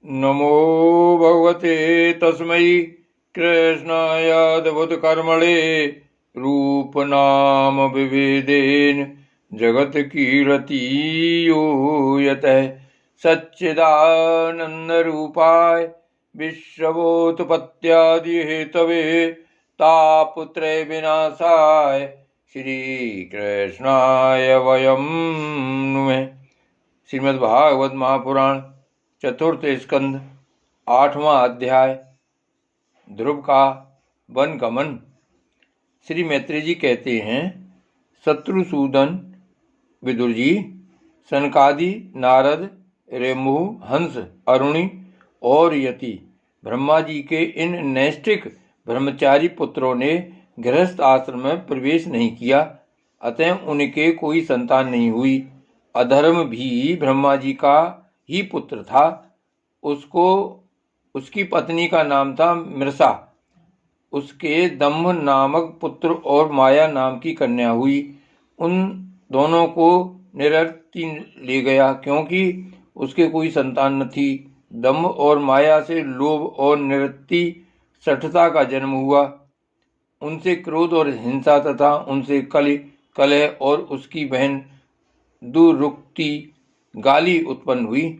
नमो भगवते तस्मै कृष्णायादभुतकर्मणे रूपनाम विभेदेन जगत कीर्तियो यतः सच्चिदानन्दरूपाय विश्वोत्पत्त्यादिहेतवे तापत्रय विनाशाय श्रीकृष्णाय वयं नुमः। श्रीमद्भागवत महापुराण चतुर्थ स्कंद 8वां अध्याय ध्रुव का वनगमन। श्री मैत्री जी कहते हैं, शत्रुसूदन, विदुर जी, सनकादि, नारद, रेमु, हंस, अरुणि और यति ब्रह्मा जी के इन नैष्ठिक ब्रह्मचारी पुत्रों ने गृहस्थ आश्रम में प्रवेश नहीं किया, अतः उनके कोई संतान नहीं हुई। अधर्म भी ब्रह्मा जी का ही पुत्र था। उसकी पत्नी का नाम था मृषा। उसके दम्भ नामक पुत्र और माया नाम की कन्या हुई। उन दोनों को निरर्थी ले गया, क्योंकि उसके कोई संतान न थी। दम्भ और माया से लोभ और निरर्थी सठता का जन्म हुआ। उनसे क्रोध और हिंसा तथा उनसे कलह और उसकी बहन दुरुक्ति गाली उत्पन्न हुई।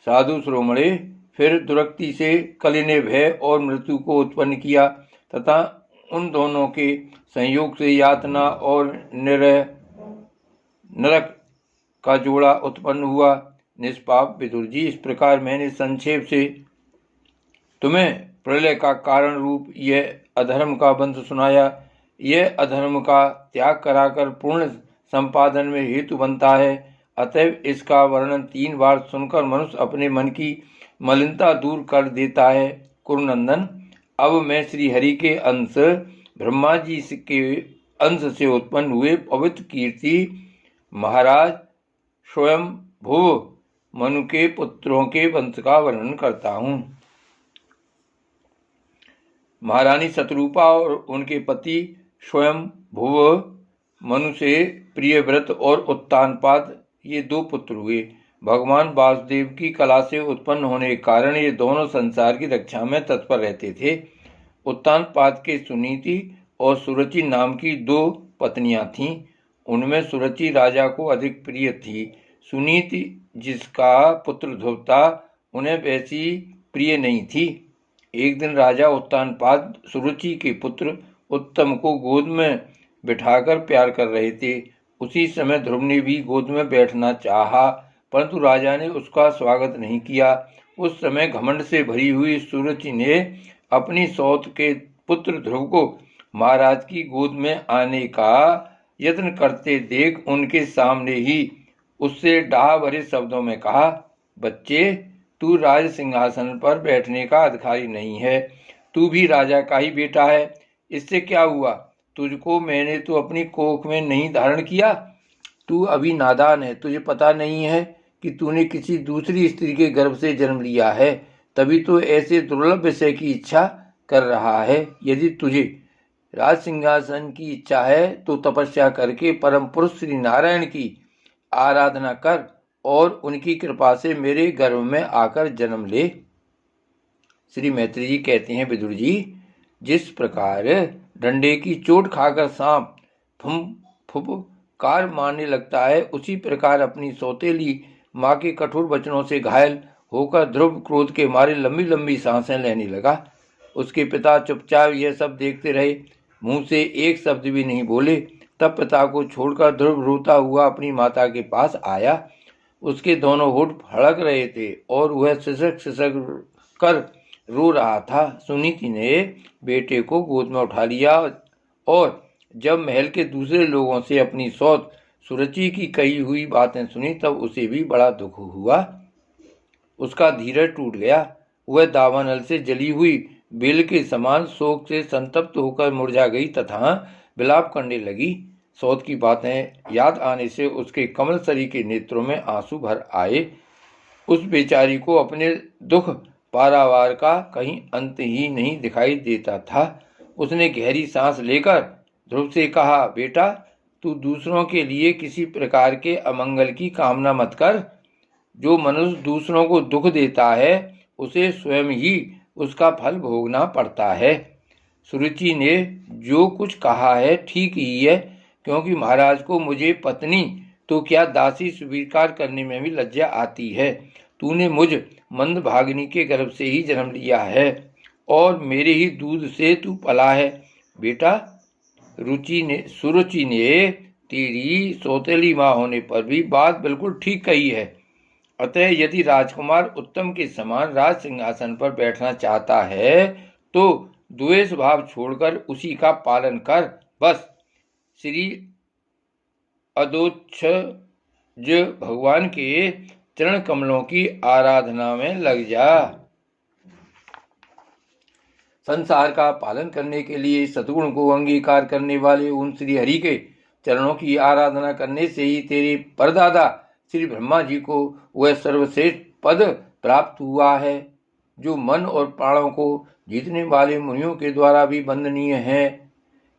साधु श्रोमणे, फिर दुरक्ति से कलि ने भय और मृत्यु को उत्पन्न किया तथा उन दोनों के संयोग से यातना और नरक का जोड़ा उत्पन्न हुआ। निष्पाप विदुर जी, इस प्रकार मैंने संक्षेप से तुम्हें प्रलय का कारण रूप यह अधर्म का वंश सुनाया। यह अधर्म का त्याग कराकर पूर्ण संपादन में हेतु बनता है। अतएव इसका वर्णन 3 बार सुनकर मनुष्य अपने मन की मलिनता दूर कर देता है। कुरुनंदन, अब मैं श्री हरि के अंश ब्रह्मा जी के अंश से उत्पन्न हुए पवित्र कीर्ति महाराज स्वयं भुव मनु के पुत्रों के वंश का वर्णन करता हूँ। महारानी शतरूपा और उनके पति स्वयं भुव मनु से प्रियव्रत और उत्तानपाद, ये 2 पुत्र हुए। भगवान वासुदेव की कला से उत्पन्न होने के कारण ये दोनों संसार की रक्षा में तत्पर रहते थे। उत्तानपाद के सुनीति और सुरुचि नाम की 2 पत्नियां थीं। उनमें सुरुचि राजा को अधिक प्रिय थी। सुनीति, जिसका पुत्र ध्रुव था, उन्हें वैसी प्रिय नहीं थी। एक दिन राजा उत्तानपाद सुरुचि के पुत्र उत्तम को गोद में बिठाकर प्यार कर रहे थे। उसी समय ध्रुव ने भी गोद में बैठना चाहा, परंतु राजा ने उसका स्वागत नहीं किया। उस समय घमंड से भरी हुई सुरुचि ने अपनी सौत के पुत्र ध्रुव को महाराज की गोद में आने का यत्न करते देख उनके सामने ही उससे डाह भरे शब्दों में कहा, बच्चे, तू राज सिंहासन पर बैठने का अधिकारी नहीं है। तू भी राजा का ही बेटा है। इससे क्या हुआ? तुझको मैंने तो अपनी कोख में नहीं धारण किया। तू अभी नादान है। तुझे पता नहीं है कि तूने किसी दूसरी स्त्री के गर्भ से जन्म लिया है, तभी तो ऐसे दुर्लभ विषय की इच्छा कर रहा है। यदि तुझे राज सिंहासन की इच्छा है तो तपस्या करके परम पुरुष श्री नारायण की आराधना कर और उनकी कृपा से मेरे गर्भ में आकर जन्म ले। श्री मैत्री जी कहते हैं, विदुर जी, जिस प्रकार डंडे की चोट खाकर सांप फुफकार मारने लगता है, उसी प्रकार अपनी सौतेली माँ के कठोर वचनों से घायल होकर ध्रुव क्रोध के मारे लंबी लंबी सांसें लेने लगा। उसके पिता चुपचाप यह सब देखते रहे, मुंह से एक शब्द भी नहीं बोले। तब पिता को छोड़कर ध्रुव रोता हुआ अपनी माता के पास आया। उसके दोनों होठ फड़क रहे थे और वह सिसक सिसक कर रो रहा था। सुनीति ने बेटे को गोद में उठा लिया और जब महल के दूसरे लोगों से अपनी सौत सुरुचि की कही हुई बातें सुनी, तब उसे भी बड़ा दुख हुआ। उसका धीरज टूट गया। वह दावानल से जली हुई बेल के समान शोक से संतप्त होकर मुरझा गई तथा विलाप करने लगी। सौत की बातें याद आने से उसके कमल सरी के नेत्रों में आंसू भर आए। उस बेचारी को अपने दुख पारावार का कहीं अंत ही नहीं दिखाई देता था। उसने गहरी सांस लेकर ध्रुव से कहा, बेटा, तू दूसरों के लिए किसी प्रकार के अमंगल की कामना मत कर। जो मनुष्य दूसरों को दुख देता है उसे स्वयं ही उसका फल भोगना पड़ता है। सुरुचि ने जो कुछ कहा है ठीक ही है, क्योंकि महाराज को मुझे पत्नी तो क्या दासी स्वीकार करने में भी लज्जा आती है। तूने मुझ मंदभागिनी के गर्भ से ही जन्म लिया है और मेरे ही दूध से तू पला है। बेटा, सुरुचि ने तेरी सौतेली माँ होने पर भी बात बिल्कुल ठीक कही है। अतः यदि राजकुमार उत्तम के समान राज सिंहासन पर बैठना चाहता है तो द्वेष भाव छोड़कर उसी का पालन कर। बस श्री अदोक्षज भगवान के चरण कमलों की आराधना में लग जा। संसार का पालन करने के लिए सद्गुण को अंगीकार करने वाले उन श्री हरि के चरणों की आराधना करने से ही तेरे परदादा श्री ब्रह्मा जी को वह सर्वश्रेष्ठ पद प्राप्त हुआ है, जो मन और प्राणों को जीतने वाले मुनियों के द्वारा भी वंदनीय है।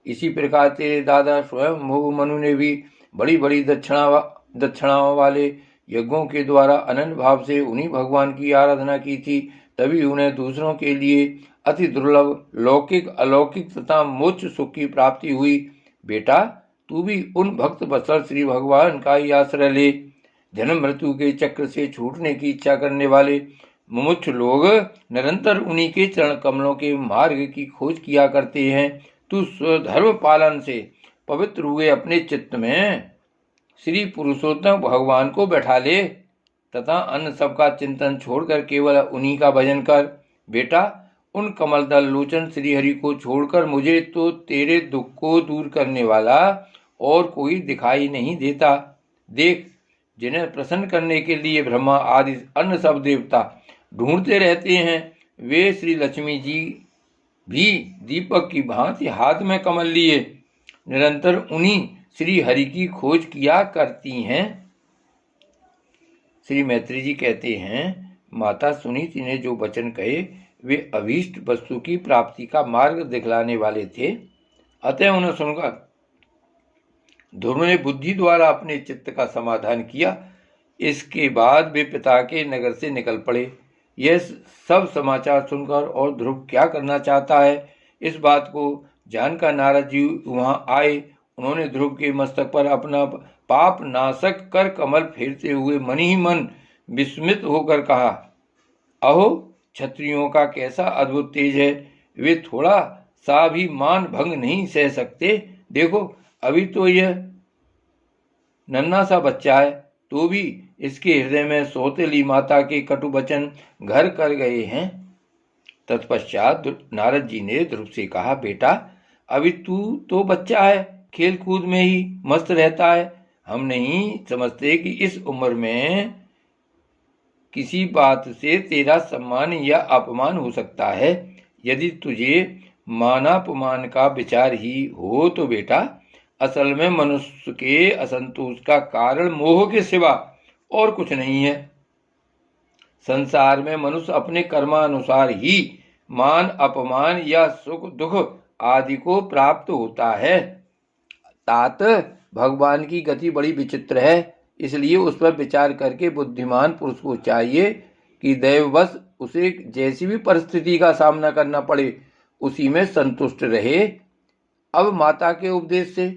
इसी प्रकार तेरे दादा स्वयं मनु ने भी बड़ी बड़ी दक्षिणाओं वाले यज्ञों के द्वारा अनन्य भाव से उन्हीं भगवान की आराधना की थी। तभी उन्हें दूसरों के लिए अति दुर्लभ लौकिक अलौकिक तथा मोक्ष सुख की प्राप्ति हुई। बेटा, तू भी उन भक्त वत्सल श्री भगवान का ही आश्रय ले। जन्म मृत्यु के चक्र से छूटने की इच्छा करने वाले मुमुक्ष लोग निरंतर उन्हीं के चरण कमलों के मार्ग की खोज किया करते हैं। तू स्वधर्म पालन से पवित्र हुए अपने चित्त में श्री पुरुषोत्तम भगवान को बैठा ले तथा अन्य सबका चिंतन छोड़कर केवल उन्हीं का भजन कर। बेटा, उन कमलदल लोचन श्री हरि को छोड़कर मुझे तो तेरे दुख को दूर करने वाला और कोई दिखाई नहीं देता। देख, जिन्हें प्रसन्न करने के लिए ब्रह्मा आदि अन्य सब देवता ढूंढते रहते हैं, वे श्री लक्ष्मी जी भी दीपक की भांति हाथ में कमल लिए निरंतर उन्हीं श्री हरि की खोज किया करती हैं। श्री मैत्री जी कहते हैं, माता सुनीति ने जो वचन कहे वे अभीष्ट वस्तु की प्राप्ति का मार्ग दिखलाने वाले थे। अतः उन्हें सुनकर ध्रुव ने बुद्धि द्वारा अपने चित्त का समाधान किया। इसके बाद वे पिता के नगर से निकल पड़े। यह सब समाचार सुनकर और ध्रुव क्या करना चाहता है इस बात को जानकर नारद जी वहां आए। उन्होंने ध्रुव के मस्तक पर अपना पाप नाशक कर कमल फेरते हुए मन ही मन विस्मित होकर कहा, अहो, क्षत्रियों का कैसा अद्भुत तेज है। वे थोड़ा सा भी मान भंग नहीं सह सकते। देखो, अभी तो यह नन्हा सा बच्चा है, तो भी इसके हृदय में सौतेली माता के कटु वचन घर कर गए हैं। तत्पश्चात नारद जी ने ध्रुव से कहा, बेटा, अभी तू तो बच्चा है, खेल कूद में ही मस्त रहता है। हम नहीं समझते कि इस उम्र में किसी बात से तेरा सम्मान या अपमान हो सकता है। यदि तुझे मानापमान का विचार ही हो तो बेटा, असल में मनुष्य के असंतोष का कारण मोह के सिवा और कुछ नहीं है। संसार में मनुष्य अपने कर्मानुसार ही मान अपमान या सुख दुख आदि को प्राप्त होता है। तात भगवान की गति बड़ी विचित्र है, इसलिए उस पर विचार करके बुद्धिमान पुरुष को चाहिए कि दैववश उसे जैसी भी परिस्थिति का सामना करना पड़े उसी में संतुष्ट रहे। अब माता के उपदेश से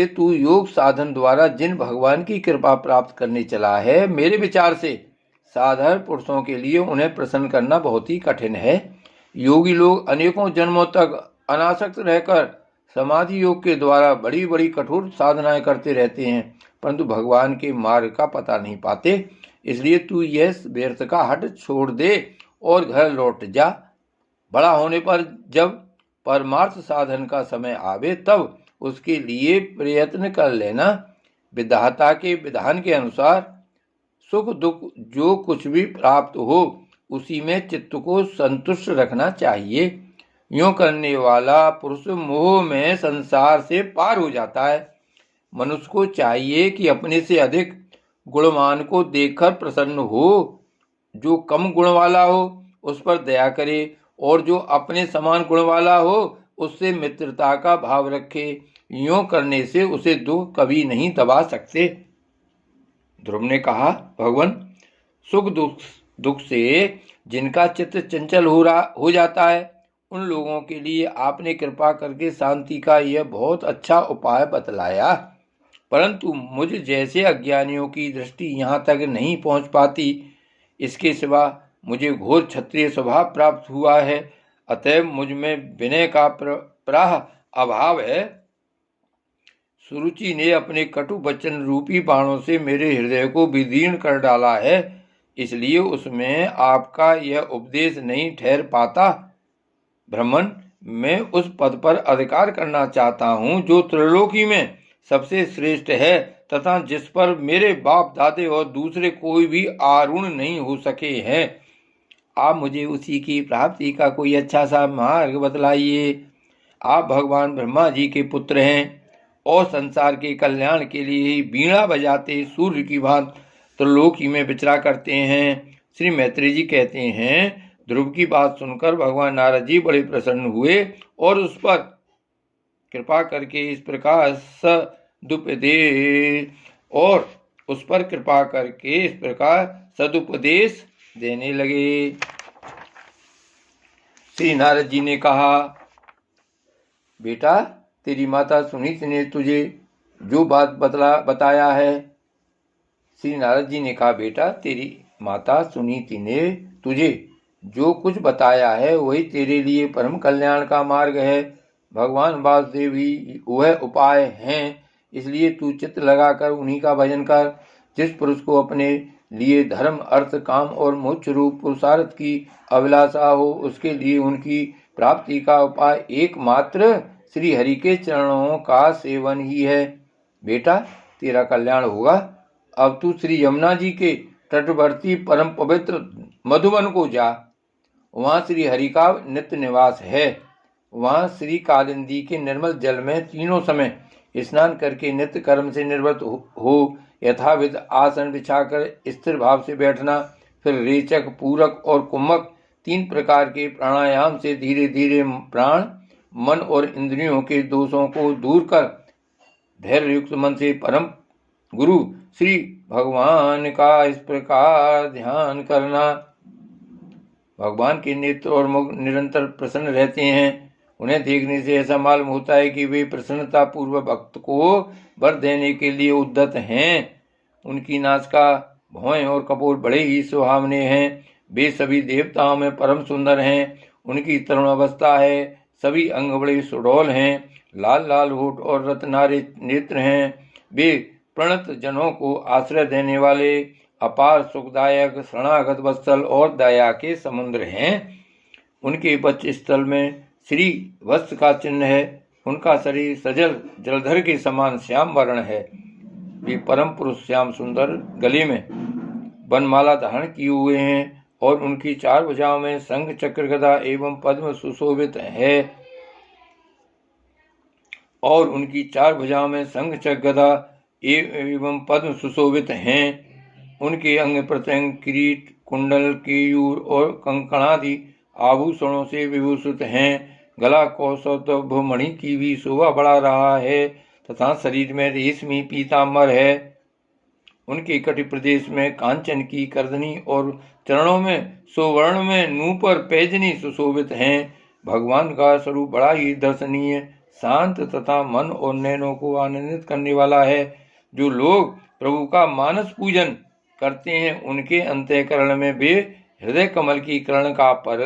तू योग साधन द्वारा जिन भगवान की कृपा प्राप्त करने चला है, मेरे विचार से साधारण पुरुषों के लिए उन्हें प्रसन्न करना बहुत ही कठिन है। योगी लोग अनेकों जन्मों तक अनासक्त रहकर समाधि योग के द्वारा बड़ी बड़ी कठोर साधनाएं करते रहते हैं, परंतु भगवान के मार्ग का पता नहीं पाते। इसलिए तू यह व्यर्थ का हट छोड़ दे और घर लौट जा। बड़ा होने पर जब परमार्थ साधन का समय आवे तब उसके लिए प्रयत्न कर लेना। विधाता के विधान के अनुसार सुख दुख जो कुछ भी प्राप्त हो उसी में चित्त को संतुष्ट रखना चाहिए। यूं करने वाला पुरुष मोह में संसार से पार हो जाता है। मनुष्य को चाहिए कि अपने से अधिक गुणवान को देखकर प्रसन्न हो। जो कम गुण वाला हो उस पर दया करे और जो अपने समान गुण वाला हो उससे मित्रता का भाव रखे। यूं करने से उसे दुख कभी नहीं दबा सकते। ध्रुव ने कहा, भगवान, सुख दुख से जिनका चित्त चंचल हो जाता है, उन लोगों के लिए आपने कृपा करके शांति का यह बहुत अच्छा उपाय बतलाया, परंतु मुझ जैसे अज्ञानियों की दृष्टि यहाँ तक नहीं पहुँच पाती। इसके सिवा मुझे घोर क्षत्रिय स्वभाव प्राप्त हुआ है, अतएव मुझ में विनय का प्राह अभाव है। सुरुचि ने अपने कटु वचन रूपी बाणों से मेरे हृदय को विदीर्ण कर डाला है, इसलिए उसमें आपका यह उपदेश नहीं ठहर पाता। ब्राह्मण, मैं उस पद पर अधिकार करना चाहता हूँ जो त्रिलोकी में सबसे श्रेष्ठ है तथा जिस पर मेरे बाप दादे और दूसरे कोई भी आरूढ़ नहीं हो सके हैं। आप मुझे उसी की प्राप्ति का कोई अच्छा सा मार्ग बतलाइए। आप भगवान ब्रह्मा जी के पुत्र हैं और संसार के कल्याण के लिए बीणा बजाते सूर्य की भांति त्रिलोकी में विचरा करते हैं। श्री मैत्रेय जी कहते हैं, ध्रुव की बात सुनकर भगवान नारद जी बड़े प्रसन्न हुए और उस पर कृपा करके इस प्रकार सदुपदेश देने लगे। श्री नारद जी ने कहा, बेटा, तेरी माता सुनीति ने तुझे जो बात बताया है। श्री नारद जी ने कहा, बेटा, तेरी माता सुनीति ने तुझे जो कुछ बताया है वही तेरे लिए परम कल्याण का मार्ग है। भगवान वासुदेव ही वह उपाय हैं, इसलिए तू चित्त लगाकर उन्हीं का भजन कर। जिस पुरुष को अपने लिए धर्म, अर्थ, काम और मोक्ष रूप पुरुषार्थ की अभिलाषा हो, उसके लिए उनकी प्राप्ति का उपाय एकमात्र श्री हरि के चरणों का सेवन ही है। बेटा, तेरा कल्याण होगा। अब तू श्री यमुना जी के तटवर्ती परम पवित्र मधुवन को जा। वहाँ श्री हरि का नित्य निवास है। वहाँ श्री कालिंदी के निर्मल जल में तीनों समय स्नान करके नित्य कर्म से निवृत्त हो यथाविध आसन बिछाकर स्थिर भाव से बैठना। फिर रेचक, पूरक और कुम्भक 3 प्रकार के प्राणायाम से धीरे धीरे प्राण, मन और इंद्रियों के दोषों को दूर कर धैर्य युक्त मन से परम गुरु श्री भगवान का इस प्रकार ध्यान करना। भगवान के नेत्र और मुख निरंतर प्रसन्न रहते हैं। उन्हें देखने से ऐसा मालूम होता है कि वे प्रसन्नता पूर्वक भक्त को वर देने के लिए उद्यत हैं। उनकी नासिका, भौहें और कपोल बड़े ही सुहावने हैं। वे सभी देवताओं में परम सुंदर हैं। उनकी तरुण अवस्था है। सभी अंग बड़े सुडौल हैं। लाल लाल होठ और रत्नारे नेत्र हैं। वे प्रणत जनों को आश्रय देने वाले अपार सुखदायक शरणागत वत्सल और दया के समुद्र हैं। उनके वक्ष स्थल में श्री वत्स का चिन्ह है। उनका शरीर सजल जलधर के समान श्याम वर्ण है। वे परम पुरुष श्याम सुंदर, गले में वनमाला धारण किए हुए हैं और उनकी 4 भुजाओं में शंख, चक्र, गदा एवं पद्म सुशोभित है। और उनकी 4 भुजाओं में शंख, चक्र, गदा एवं पद्म सुशोभित हैं। उनके अंग प्रत्यंग किरीट, कुंडल, केयूर और कंकणादि आभूषणों से विभूषित हैं। गला कौस्तुभ मणि की भी शोभा बढ़ा रहा है तथा शरीर में रेशमी पीताम्बर है। उनके कटि प्रदेश में कांचन की करदनी और चरणों में सुवर्ण में नूपुर पैजनी सुशोभित हैं। भगवान का स्वरूप बड़ा ही दर्शनीय, शांत तथा मन और नैनों को आनंदित करने वाला है। जो लोग प्रभु का मानस पूजन करते हैं, उनके अंतःकरण में वे हृदय कमल की कर्णिका पर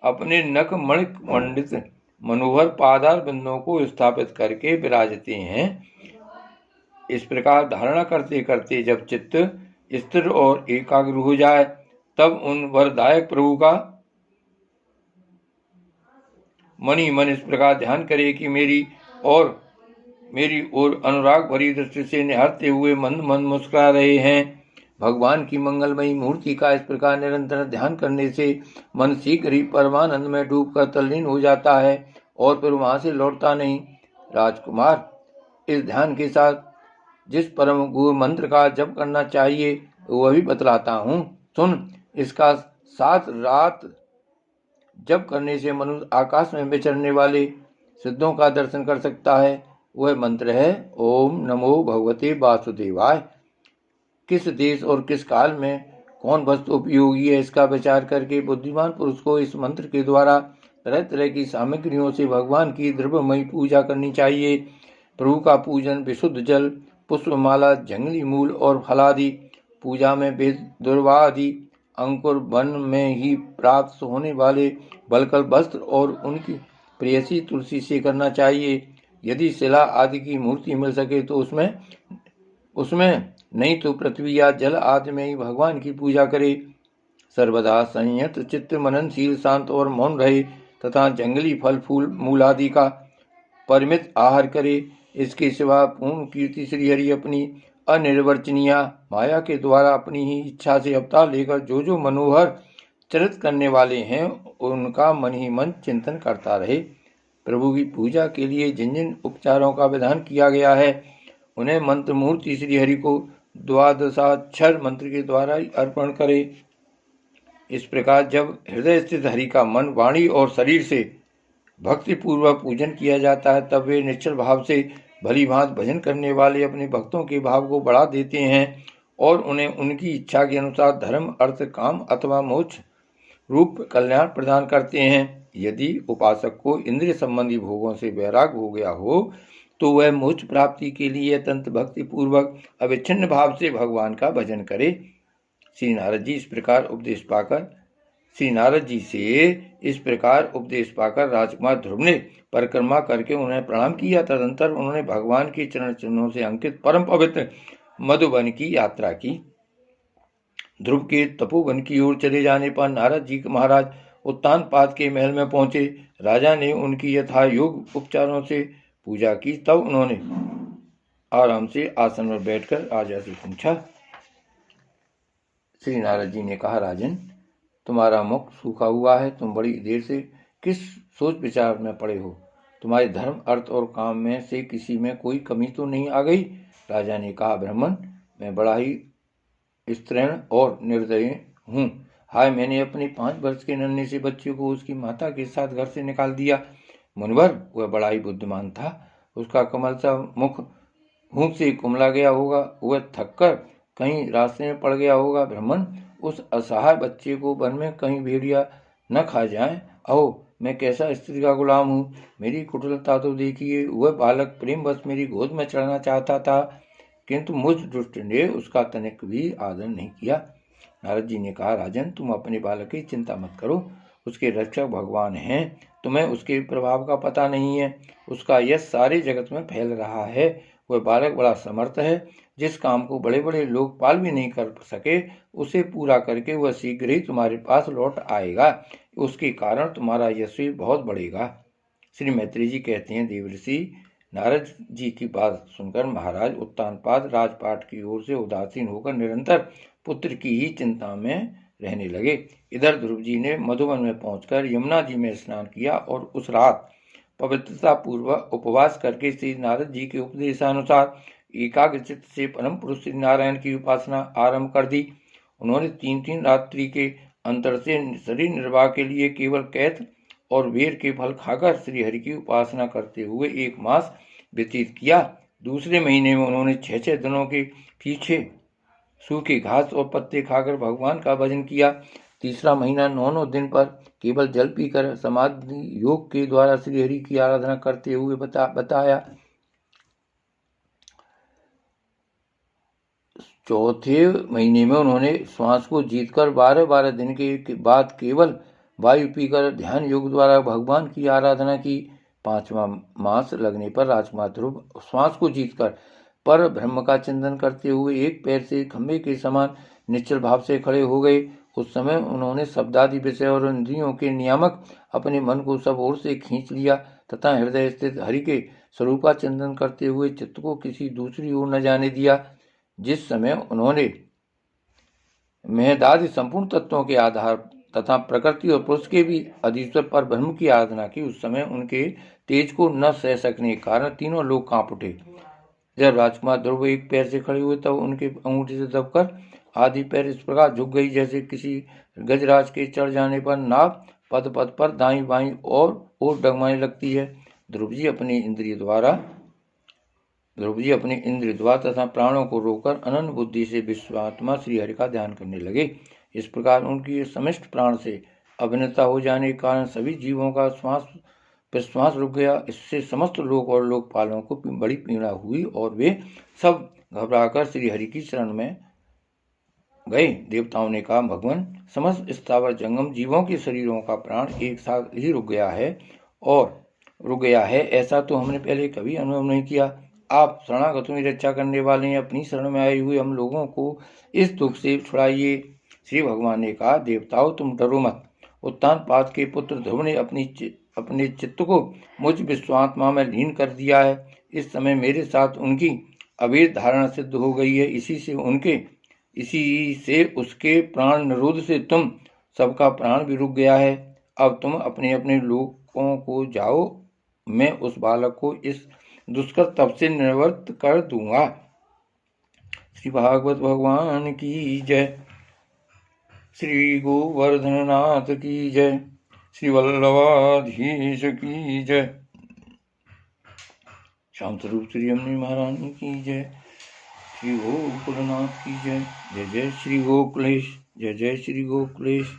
अपने नख मणिक मंडित मनोहर पादार बिंदुओं को स्थापित करके विराजते हैं। इस प्रकार धारणा करते करते जब चित्त स्थिर और एकाग्र हो जाए, तब उन वरदायक प्रभु का मनी मन इस प्रकार ध्यान करे कि मेरी ओर अनुराग भरी दृष्टि से निहारते हुए मंद मंद मुस्कुरा रहे हैं। भगवान की मंगलमयी मूर्ति का इस प्रकार निरंतर ध्यान करने से मन शीघ्र ही परमानंद में डूबकर तल्लीन हो जाता है और फिर वहां से लौटता नहीं। राजकुमार, इस ध्यान के साथ जिस परम गुरु मंत्र का जप करना चाहिए वह भी बतलाता हूँ, सुन। इसका 7 रात जप करने से मनुष्य आकाश में विचरने वाले सिद्धों का दर्शन कर सकता है। वह मंत्र है, ओम नमो भगवते वासुदेवाय। किस देश और किस काल में कौन वस्तु उपयोगी है, इसका विचार करके बुद्धिमान पुरुष को इस मंत्र के द्वारा तरह तरह की सामग्रियों से भगवान की द्रव्यमयी पूजा करनी चाहिए। प्रभु का पूजन विशुद्ध जल, पुष्पमाला, जंगली मूल और फलादि, पूजा में वेद, दुर्वा आदि, अंकुर, वन में ही प्राप्त होने वाले बलकल वस्त्र और उनकी प्रेयसी तुलसी से करना चाहिए। यदि शिला आदि की मूर्ति मिल सके तो उसमें नहीं तो पृथ्वी या जल आदि में ही भगवान की पूजा करे। सर्वदा संयत चित्त, मननशील, शांत और मौन रहे तथा जंगली फल फूल मूल आदि का परिमित आहार करे। इसके सिवा पूर्ण कीर्ति श्रीहरि अपनी अनिर्वचनीय माया के द्वारा अपनी ही इच्छा से अवतार लेकर जो मनोहर चरित करने वाले हैं उनका मन ही मन चिंतन करता रहे। प्रभु की पूजा के लिए जिन जिन उपचारों का विधान किया गया है उन्हें मंत्र मूर्ति श्रीहरि को द्वादशाक्षर मंत्र के द्वारा ही अर्पण करे। इस प्रकार जब हृदय स्थित हरि का मन, वाणी और शरीर से भक्ति पूर्वक पूजन किया जाता है तब वे निश्चल भाव से भली भांत भजन करने वाले अपने भक्तों के भाव को बढ़ा देते हैं और उन्हें उनकी इच्छा के अनुसार धर्म, अर्थ, काम अथवा मोक्ष रूप कल्याण प्रदान करते हैं। यदि उपासक को इंद्रिय संबंधी भोगों से वैराग हो गया हो तो वह मोक्ष प्राप्ति के लिए अत्यंत भक्ति पूर्वक अविच्छिन्न भाव से भगवान का भजन करे। श्री नारद जी से इस प्रकार उपदेश पाकर राजकुमार ध्रुव ने परिक्रमा करके उन्हें प्रणाम किया। तदंतर उन्होंने भगवान के चरण चिन्हों से अंकित परम पवित्र मधुबन की यात्रा की। ध्रुव के तपोवन की ओर चले जाने पर नारद जी महाराज उत्तानपाद के महल में पहुंचे। राजा ने उनकी यथा योग उपचारों से पूजा की। तब उन्होंने आराम से आसन पर बैठकर राजा से पूछा। श्री नारद जी ने कहा, राजन, तुम्हारा मुख सूखा हुआ है, तुम बड़ी देर से किस सोच विचार में पड़े हो? तुम्हारे धर्म, अर्थ और काम में से किसी में कोई कमी तो नहीं आ गई? राजा ने कहा, ब्राह्मण, मैं बड़ा ही स्त्रीण और निर्दयी हूँ। हाय, मैंने अपने 5 वर्ष के नन्हे से बच्चे को उसकी माता के साथ घर से निकाल दिया। मुनिवर, वह बड़ा ही बुद्धिमान था। उसका कमल सा मुख भूख से कुमला गया होगा। वह थककर कहीं रास्ते में पड़ गया होगा। ब्राह्मण, उस असहाय बच्चे को वन में कहीं भेड़िया न खा जाए। अहो, मैं कैसा स्त्री का गुलाम हूँ। मेरी कुटिलता तो देखिए। वह बालक प्रेमवश मेरी गोद में चढ़ना चाहता था, किंतु मुझ दुष्ट ने उसका तनिक भी आदर नहीं किया। नारद जी ने कहा, राजन, तुम अपने बालक की चिंता मत करो। उसके रक्षक भगवान हैं। तुम्हें उसके प्रभाव का पता नहीं है। उसका यश सारे जगत में फैल रहा है। वह बालक बड़ा समर्थ है। जिस काम को बड़े बड़े लोकपाल भी नहीं कर सके, उसे पूरा करके वह शीघ्र ही तुम्हारे पास लौट आएगा। उसके कारण तुम्हारा यश भी बहुत बढ़ेगा। श्री मैत्री जी कहते हैं, देवर्षि नारद जी की बात सुनकर महाराज उत्तानपाद राजपाट की ओर से उदासीन होकर निरंतर पुत्र की ही चिंता में रहने लगे। इधर ध्रुव जी ने मधुबन में पहुंचकर यमुना जी में स्नान किया और उस रात पवित्रता पूर्वक उपवास करके श्री नारद जी के उपदेशानुसार एकाग्रचित्त से परम पुरुष श्री नारायण की उपासना आरंभ कर दी। उन्होंने 3-3 रात्रि के अंतर से शरीर निर्वाह के लिए केवल कैथ और बेर के फल खाकर श्री हरि की उपासना करते हुए 1 मास व्यतीत किया। दूसरे महीने में उन्होंने 6-6 दिनों के पीछे सूखे घास और पत्ते खाकर भगवान का भजन किया। तीसरा महीना 9 दिन पर केवल जल पीकर समाधि योग के द्वारा श्री हरि की आराधना करते हुए बताया। चौथे महीने में उन्होंने श्वास को जीतकर 12-12 दिन के बाद केवल वायु पीकर ध्यान योग द्वारा भगवान की आराधना की। 5वां मास लगने पर राजकुमार ध्रुव श्वास को जीतकर पर ब्रह्म का चिंतन करते हुए एक पैर से खंभे के समान निश्चल भाव से खड़े हो गए। उस समय उन्होंने शब्दादि विषय और इंद्रियों के नियामक अपने मन को सब ओर से खींच लिया तथा हृदय स्थित हरि के स्वरूप का चिंतन करते हुए चित्त को किसी दूसरी ओर न जाने दिया। जिस समय उन्होंने मेहदादि संपूर्ण तत्वों के आधार तथा प्रकृति और पुरुष के भी अधीश्वर पर ब्रह्म की आराधना की, उस समय उनके तेज को न सह सकने के कारण तीनों लोग कांप उठे। जब राजकुमार ध्रुव एक पैर से खड़े हुए तब उनके अंगूठे से दबकर आदि पैर इस प्रकार झुक गई जैसे किसी गजराज के चढ़ जाने पर नाव पद पद पर दाईं बाईं और डगमाने लगती है। ध्रुव जी अपने इंद्रिय द्वारा द्रौपदी अपने इंद्रिय द्वार तथा प्राणों को रोककर अनन्य बुद्धि से विश्वात्मा श्रीहरि का ध्यान करने लगे। इस प्रकार उनकी समस्त प्राण से अभिन्नता हो जाने के कारण सभी जीवों का श्वास प्रश्वास रुक गया। इससे समस्त लोक और लोकपालों को बड़ी पीड़ा हुई और वे सब घबराकर श्रीहरि की शरण में गए। देवताओं ने कहा, भगवान, समस्त स्थावर जंगम जीवों के शरीरों का प्राण एक साथ ही रुक गया है, ऐसा तो हमने पहले कभी अनुभव नहीं किया। आप शरणागतों की रक्षा करने वाले हैं, अपनी शरण में आए हुए हम लोगों को इस दुख से छुड़ाइए। श्री भगवान ने कहा, देवताओं, तुम डरो मत। उत्तानपाद के पुत्र ध्रुव ने अपने चित्त को मुझ विश्वात्मा में लीन कर दिया है। इस समय मेरे साथ उनकी अभेद धारणा सिद्ध हो गई है। इसी से उसके प्राण निरोध से तुम सबका प्राण भी रुक गया है। अब तुम अपने अपने लोकों को जाओ, मैं उस बालक को इस दुष्कर तप से निवृत्त कर दूंगा। श्री भागवत भगवान की जय। श्री गोवर्धननाथ की जय। श्री वल्लभाधीश की जय। श्याम स्वरूप श्री अम्नी महारानी की जय। श्री गोकुलनाथ की जय। जय जय श्री गोकुलेश। जय जय श्री गोकुलेश।